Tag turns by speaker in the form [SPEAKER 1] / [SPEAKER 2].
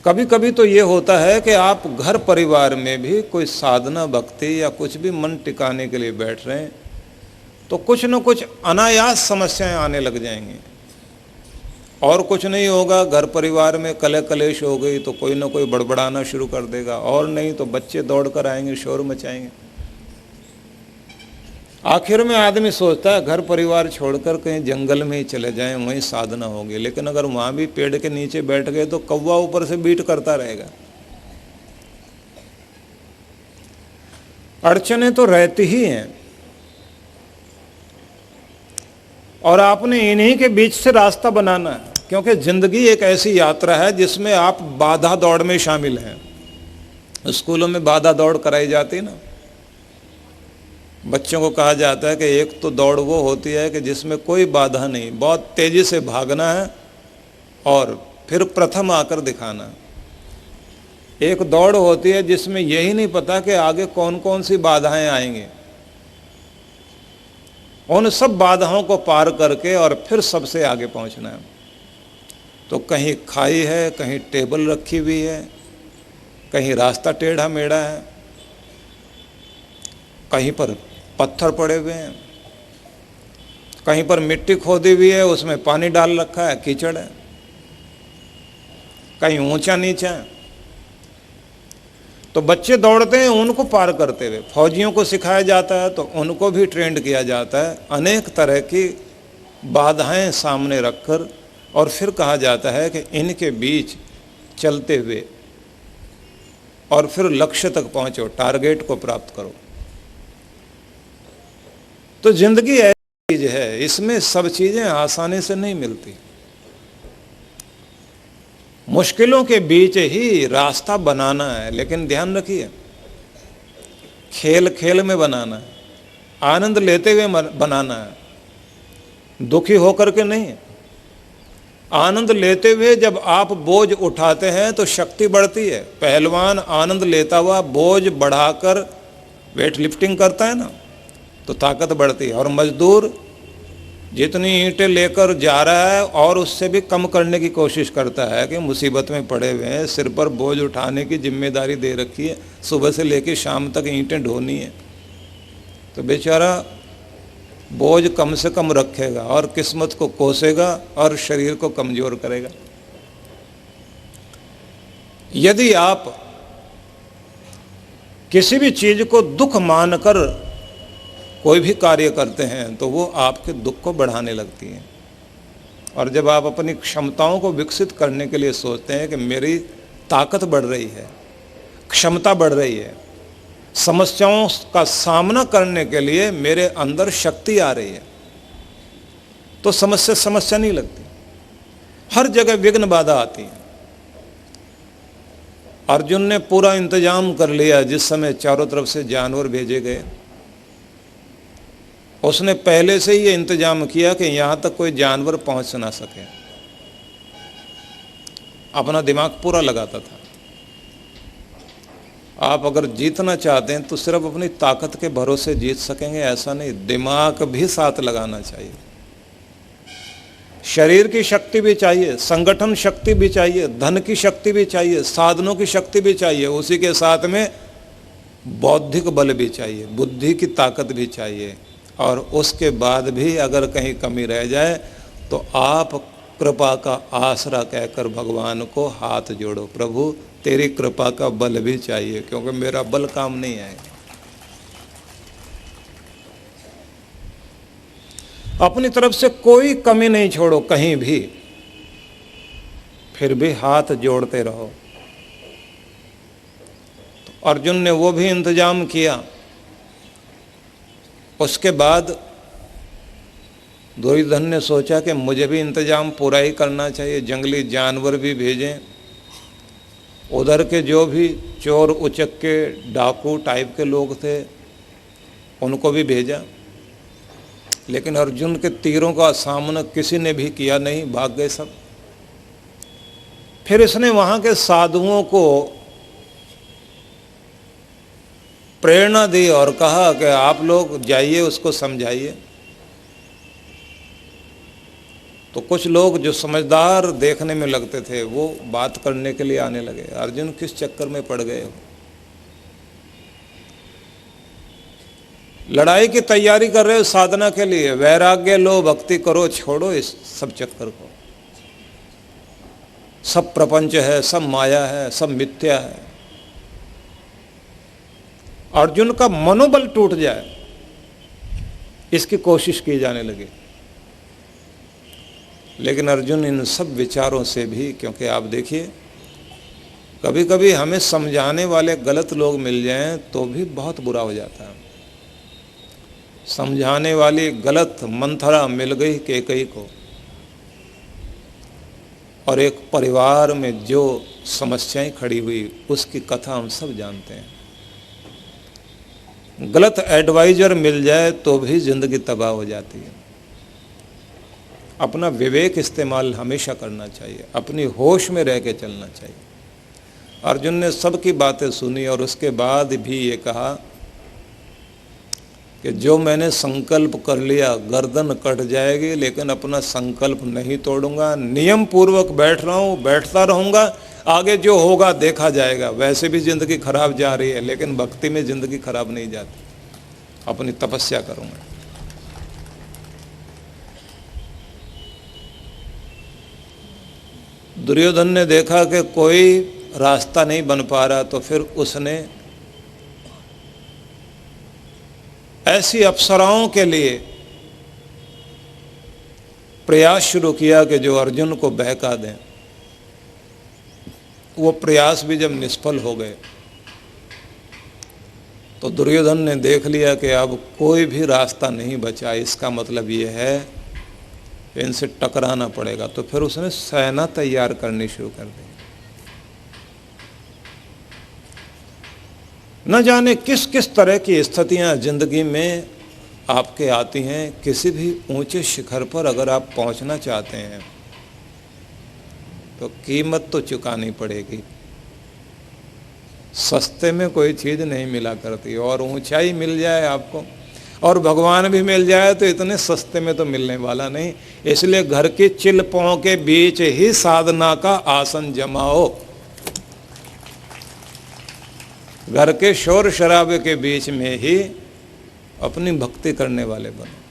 [SPEAKER 1] कभी कभी तो ये होता है कि आप घर परिवार में भी कोई साधना भक्ति या कुछ भी मन टिकाने के लिए बैठ रहे हैं तो कुछ न कुछ अनायास समस्याएं आने लग जाएंगी। और कुछ नहीं होगा, घर परिवार में कलह कलेश हो गई तो कोई ना कोई बड़बड़ाना शुरू कर देगा, और नहीं तो बच्चे दौड़ कर आएंगे, शोर मचाएंगे। आखिर में आदमी सोचता है घर परिवार छोड़कर कहीं जंगल में ही चले जाएं, वहीं साधना होगी। लेकिन अगर वहां भी पेड़ के नीचे बैठ गए तो कौवा ऊपर से बीट करता रहेगा। अड़चने तो रहती ही हैं, और आपने इन्हीं के बीच से रास्ता बनाना है, क्योंकि जिंदगी एक ऐसी यात्रा है जिसमें आप बाधा दौड़ में शामिल हैं। स्कूलों में बाधा दौड़ कराई जाती ना, बच्चों को कहा जाता है कि एक तो दौड़ वो होती है कि जिसमें कोई बाधा नहीं, बहुत तेजी से भागना है और फिर प्रथम आकर दिखाना। एक दौड़ होती है जिसमें यही नहीं पता कि आगे कौन कौन सी बाधाएं आएंगी, उन सब बाधाओं को पार करके और फिर सबसे आगे पहुंचना है। तो कहीं खाई है, कहीं टेबल रखी हुई है, कहीं रास्ता टेढ़ा मेढ़ा है, कहीं पर पत्थर पड़े हुए हैं, कहीं पर मिट्टी खोदी हुई है, उसमें पानी डाल रखा है, कीचड़ है, कहीं ऊंचा नीचा है। तो बच्चे दौड़ते हैं उनको पार करते हुए, फौजियों को सिखाया जाता है तो उनको भी ट्रेंड किया जाता है अनेक तरह की बाधाएं सामने रखकर, और फिर कहा जाता है कि इनके बीच चलते हुए और फिर लक्ष्य तक पहुंचो, टारगेट को प्राप्त करो। तो जिंदगी ऐसी चीज है, इसमें सब चीजें आसानी से नहीं मिलती। मुश्किलों के बीच ही रास्ता बनाना है, लेकिन ध्यान रखिए खेल खेल में बनाना है, आनंद लेते हुए बनाना है, दुखी होकर के नहीं। आनंद लेते हुए जब आप बोझ उठाते हैं तो शक्ति बढ़ती है। पहलवान आनंद लेता हुआ बोझ बढ़ाकर वेट लिफ्टिंग करता है ना, तो ताकत बढ़ती है। और मजदूर जितनी ईंटें लेकर जा रहा है और उससे भी कम करने की कोशिश करता है कि मुसीबत में पड़े हुए हैं, सिर पर बोझ उठाने की जिम्मेदारी दे रखी है, सुबह से लेकर शाम तक ईंटें ढोनी है, तो बेचारा बोझ कम से कम रखेगा और किस्मत को कोसेगा और शरीर को कमजोर करेगा। यदि आप किसी भी चीज को दुख मानकर कोई भी कार्य करते हैं तो वो आपके दुख को बढ़ाने लगती है। और जब आप अपनी क्षमताओं को विकसित करने के लिए सोचते हैं कि मेरी ताकत बढ़ रही है, क्षमता बढ़ रही है, समस्याओं का सामना करने के लिए मेरे अंदर शक्ति आ रही है, तो समस्या नहीं लगती। हर जगह विघ्न बाधा आती है। अर्जुन ने पूरा इंतजाम कर लिया। जिस समय चारों तरफ से जानवर भेजे गए, उसने पहले से ही ये इंतजाम किया कि यहां तक कोई जानवर पहुंच ना सके। अपना दिमाग पूरा लगाता था। आप अगर जीतना चाहते हैं तो सिर्फ अपनी ताकत के भरोसे जीत सकेंगे ऐसा नहीं, दिमाग भी साथ लगाना चाहिए। शरीर की शक्ति भी चाहिए, संगठन शक्ति भी चाहिए, धन की शक्ति भी चाहिए, साधनों की शक्ति भी चाहिए, उसी के साथ में बौद्धिक बल भी चाहिए, बुद्धि की ताकत भी चाहिए। और उसके बाद भी अगर कहीं कमी रह जाए तो आप कृपा का आसरा कहकर भगवान को हाथ जोड़ो, प्रभु तेरी कृपा का बल भी चाहिए, क्योंकि मेरा बल काम नहीं आएगा। अपनी तरफ से कोई कमी नहीं छोड़ो कहीं भी, फिर भी हाथ जोड़ते रहो। तो अर्जुन ने वो भी इंतजाम किया। उसके बाद दुर्योधन ने सोचा कि मुझे भी इंतजाम पूरा ही करना चाहिए, जंगली जानवर भी भेजें, उधर के जो भी चोर उचक्के डाकू टाइप के लोग थे उनको भी भेजा। लेकिन अर्जुन के तीरों का सामना किसी ने भी किया नहीं, भाग गए सब। फिर इसने वहां के साधुओं को प्रेरणा दी और कहा कि आप लोग जाइए, उसको समझाइए। तो कुछ लोग जो समझदार देखने में लगते थे वो बात करने के लिए आने लगे। अर्जुन किस चक्कर में पड़ गए हो? लड़ाई की तैयारी कर रहे हो साधना के लिए, वैराग्य लो, भक्ति करो, छोड़ो इस सब चक्कर को। सब प्रपंच है, सब माया है, सब मिथ्या है। अर्जुन का मनोबल टूट जाए इसकी कोशिश की जाने लगी। लेकिन अर्जुन इन सब विचारों से भी, क्योंकि आप देखिए कभी कभी हमें समझाने वाले गलत लोग मिल जाएं तो भी बहुत बुरा हो जाता है। समझाने वाली गलत मंथरा मिल गई कैकेयी को, और एक परिवार में जो समस्याएं खड़ी हुई उसकी कथा हम सब जानते हैं। गलत एडवाइजर मिल जाए तो भी जिंदगी तबाह हो जाती है। अपना विवेक इस्तेमाल हमेशा करना चाहिए, अपनी होश में रह के चलना चाहिए। अर्जुन ने सबकी बातें सुनी और उसके बाद भी ये कहा कि जो मैंने संकल्प कर लिया गर्दन कट जाएगी, लेकिन अपना संकल्प नहीं तोड़ूंगा। नियम पूर्वक बैठ रहा हूँ, बैठता रहूँगा, आगे जो होगा देखा जाएगा। वैसे भी जिंदगी खराब जा रही है, लेकिन भक्ति में जिंदगी खराब नहीं जाती। अपनी तपस्या करूँगा। दुर्योधन ने देखा कि कोई रास्ता नहीं बन पा रहा, तो फिर उसने ऐसी अप्सराओं के लिए प्रयास शुरू किया कि जो अर्जुन को बहका दें। वो प्रयास भी जब निष्फल हो गए तो दुर्योधन ने देख लिया कि अब कोई भी रास्ता नहीं बचा। इसका मतलब ये है कि इनसे टकराना पड़ेगा। तो फिर उसने सेना तैयार करनी शुरू कर दी। न जाने किस किस तरह की स्थितियां जिंदगी में आपके आती हैं। किसी भी ऊंचे शिखर पर अगर आप पहुंचना चाहते हैं तो कीमत तो चुकानी पड़ेगी। सस्ते में कोई चीज़ नहीं मिला करती, और ऊंचाई मिल जाए आपको और भगवान भी मिल जाए तो इतने सस्ते में तो मिलने वाला नहीं। इसलिए घर की चिलपों के बीच ही साधना का आसन जमाओ। घर के शोर शराबे के बीच में ही अपनी भक्ति करने वाले बनो।